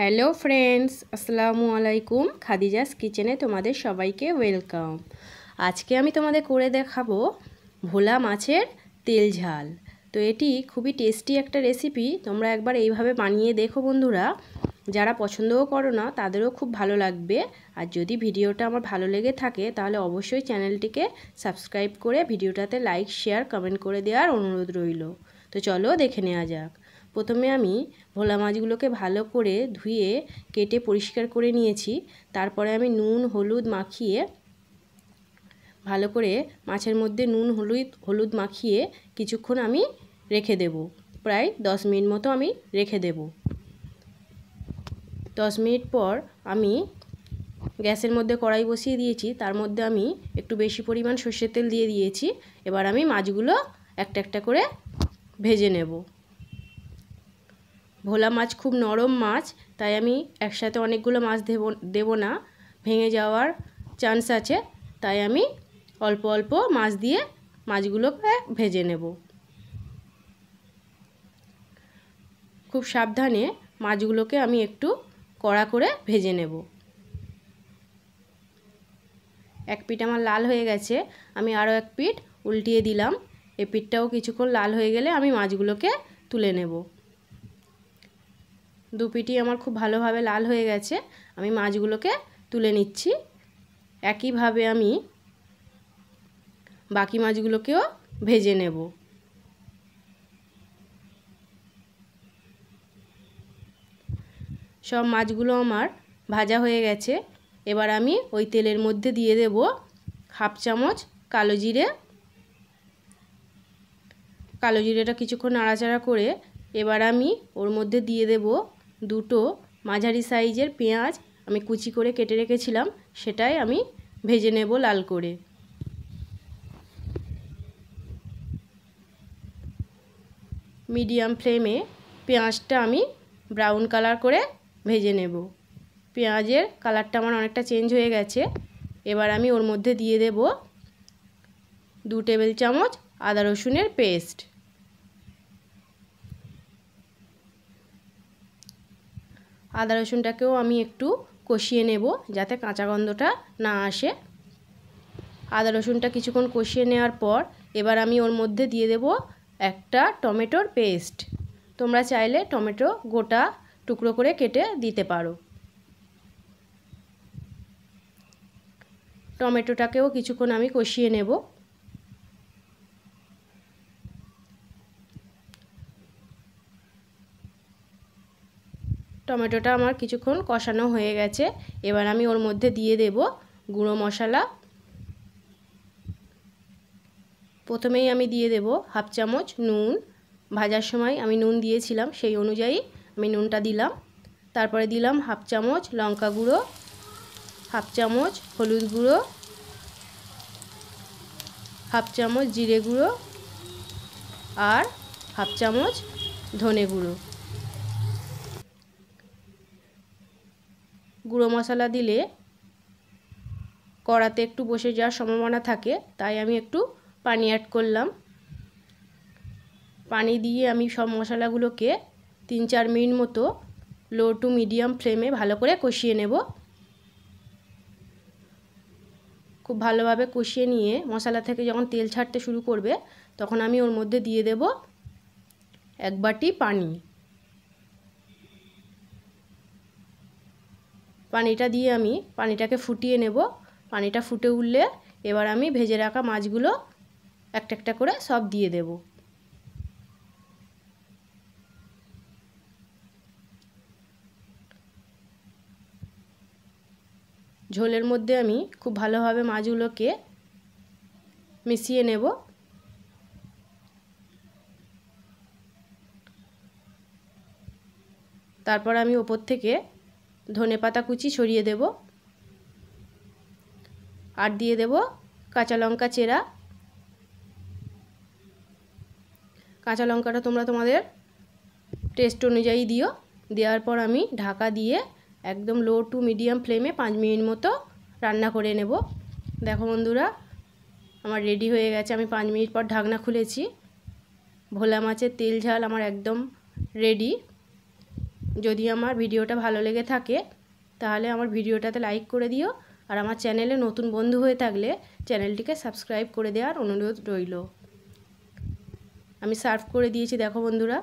Hello friends, আসসালামু আলাইকুম। খাদিজাস কিচেনে তোমাদের সবাইকে ওয়েলকাম। আজকে আমি তোমাদের করে দেখাবো ভোলা মাছের তেল ঝাল। তো এটি খুবই টেস্টি একটা রেসিপি। তোমরা একবার এইভাবে বানিয়ে দেখো বন্ধুরা। যারা পছন্দও করো না তাদেরও খুব ভালো লাগবে। আর যদি ভিডিওটা আমার ভালো লেগে থাকে তাহলে অবশ্যই চ্যানেলটিকে সাবস্ক্রাইব করে ভিডিওটাতে লাইক, শেয়ার, কমেন্ট করে দেওয়ার অনুরোধ রইল। তো চলো দেখে নেওয়া যাক। প্রথমে আমি ভোলা মাছগুলোকে ভালো করে ধুয়ে কেটে পরিষ্কার করে নিয়েছি। তারপরে আমি নুন হলুদ মাখিয়ে ভালো করে মাছের মধ্যে নুন হলুদ মাখিয়ে কিছুক্ষণ আমি রেখে দেব। প্রায় 10 মিনিট মতো আমি রেখে দেব। 10 মিনিট পর আমি গ্যাসের মধ্যে কড়াই বসিয়ে দিয়েছি। তার মধ্যে আমি একটু বেশি পরিমাণ সর্ষের তেল দিয়ে দিয়েছি। এবার আমি মাছগুলো একটা একটা করে ভেজে নেব। ভোলা মাছ খুব নরম মাছ, তাই আমি একসাথে অনেকগুলো মাছ দেব না, ভেঙে যাওয়ার চান্স আছে। তাই আমি অল্প অল্প মাছ দিয়ে মাছগুলোকে ভেজে নেব। খুব সাবধানে মাছগুলোকে আমি একটু কড়া করে ভেজে নেব। এক পিঠ আমার লাল হয়ে গেছে, আমি আরও এক পিঠ উল্টিয়ে দিলাম। এই পিঠটাও কিছুক্ষণ লাল হয়ে গেলে আমি মাছগুলোকে তুলে নেব। দু পিঠই আমার খুব ভালোভাবে লাল হয়ে গেছে, আমি মাছগুলোকে তুলে নিচ্ছি। একইভাবে আমি বাকি মাছগুলোকেও ভেজে নেব। সব মাছগুলো আমার ভাজা হয়ে গেছে। এবার আমি ওই তেলের মধ্যে দিয়ে দেব হাফ চামচ কালো জিরে। কালো জিরেটা কিছুক্ষণ নাড়াচাড়া করে এবার আমি ওর মধ্যে দিয়ে দেব দুটো মাঝারি সাইজের পেঁয়াজ। আমি কুচি করে কেটে রেখেছিলাম, সেটাই আমি ভেজে নেব লাল করে। মিডিয়াম ফ্লেমে পেঁয়াজটা আমি ব্রাউন কালার করে ভেজে নেব। পেঁয়াজের কালারটা আমার অনেকটা চেঞ্জ হয়ে গেছে। এবার আমি ওর মধ্যে দিয়ে দেব 2 টেবিল চামচ আদা রসুনের পেস্ট। আদা রসুনটাকেও আমি একটু কষিয়ে নেব যাতে কাঁচা গন্ধটা না আসে। আদা রসুনটা কিছুক্ষণ কষিয়ে নেওয়ার পর এবার আমি ওর মধ্যে দিয়ে দেব একটা টমেটোর পেস্ট। তোমরা চাইলে টমেটো গোটা টুকরো করে কেটে দিতে পারো। টমেটোটাকেও কিছুক্ষণ আমি কষিয়ে নেব। টমেটোটা আমার কিছুক্ষণ কষানো হয়ে গেছে। এবার আমি ওর মধ্যে দিয়ে দেব গুঁড়ো মশলা। প্রথমেই আমি দিয়ে দেব হাফ চামচ নুন। ভাজার সময় আমি নুন দিয়েছিলাম, সেই অনুযায়ী আমি নুনটা দিলাম। তারপরে দিলাম হাফ চামচ লঙ্কা গুঁড়ো, হাফ চামচ হলুদ গুঁড়ো, হাফ চামচ জিরে গুঁড়ো আর হাফ চামচ ধনে গুঁড়ো। গুঁড়ো মশলা দিলে কড়াতে একটু বসে যাওয়ার সম্ভাবনা থাকে, তাই আমি একটু পানি অ্যাড করলাম। পানি দিয়ে আমি সব মশলাগুলোকে 3-4 মিনিট মতো লো টু মিডিয়াম ফ্লেমে ভালো করে কষিয়ে নেব। খুব ভালোভাবে কষিয়ে নিয়ে মশলা থেকে যখন তেল ছাড়তে শুরু করবে তখন আমি ওর মধ্যে দিয়ে দেব 1 বাটি পানি। পানিটা দিয়ে আমি পানিটাকে ফুটিয়ে নেব। পানিটা ফুটে উঠলে এবার আমি ভেজে রাখা মাছগুলো একটা একটা করে সব দিয়ে দেব। ঝোলের মধ্যে আমি খুব ভালোভাবে মাছগুলোকে মিশিয়ে নেব। তারপর আমি ওপর থেকে ধনেপাতা কুচি ছড়িয়ে দেব আর দিয়ে দেব কাঁচা লঙ্কা চেরা। কাঁচা লঙ্কাটা তোমরা তোমাদের টেস্ট অনুযায়ী দিও। দেওয়ার পর আমি ঢাকা দিয়ে একদম লো টু মিডিয়াম ফ্লেমে 5 মিনিট মতো রান্না করে নেব। দেখো বন্ধুরা, আমার রেডি হয়ে গেছে। আমি 5 মিনিট পর ঢাকনা খুলেছি। ভোলা মাছের তেল ঝাল আমার একদম রেডি। যদি আমার ভিডিওটা ভালো লেগে থাকে তাহলে আমার ভিডিওটাতে লাইক করে দিও, আর আমার চ্যানেলে নতুন বন্ধু হয়ে থাকলে চ্যানেলটিকে সাবস্ক্রাইব করে দেওয়ার অনুরোধ রইল। আমি সার্ভ করে দিয়েছি, দেখো বন্ধুরা।